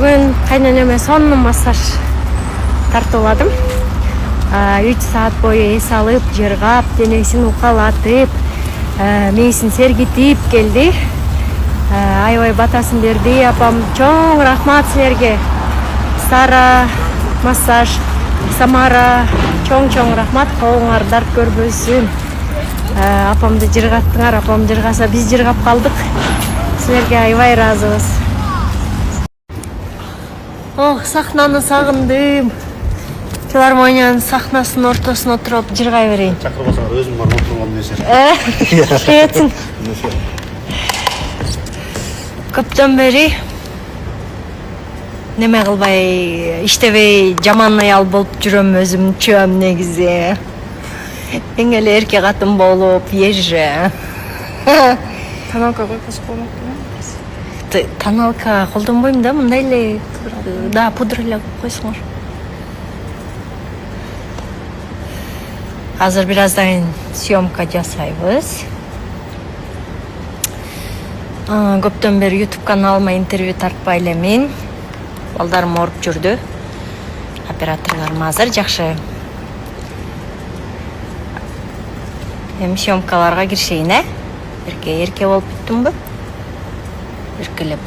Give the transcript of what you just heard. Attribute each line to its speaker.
Speaker 1: Бүгін қайненеме сонун массаж тартууладым. 3 саат бою эс алып, жыргап, денесин укалатып, мээсин сергитип келди. Аябай батасын берди апам. Чоң рахмат силерге. Сара, массаж, Самара, чоң рахмат. Колуңар дарт көрбөсүн. Апамды жыргаттыңар, апам жыргаса биз жыргап калдык. Силерге аябай ыраазыбыз. Сахнаны сагындым. Филармониянын сахнасынын ортосуна отуруп жыргай берейин.
Speaker 2: Чакырбасаңар өзүм бар отурган нерсе.
Speaker 1: Кетсин. Көптөн бери неме кылбай, иштебей, жаман аял болуп жүрөм өзүмчө негизи. Эң эле эркек катын болуп, еже.
Speaker 3: Таналка койсо болмокпу?
Speaker 1: Таналка колдонбойм да, мындай эле да пудра эле койсоңор. Азыр бираздан съемка жасайбыз. Көптөн бери YouTube каналыма интервью тартпай элемин. Балдарым ооруп жүрдү. Операторлорум азыр жакшы. Эми съемкаларга киришейин, эрке болуп бүттүмбү? Иркилеп.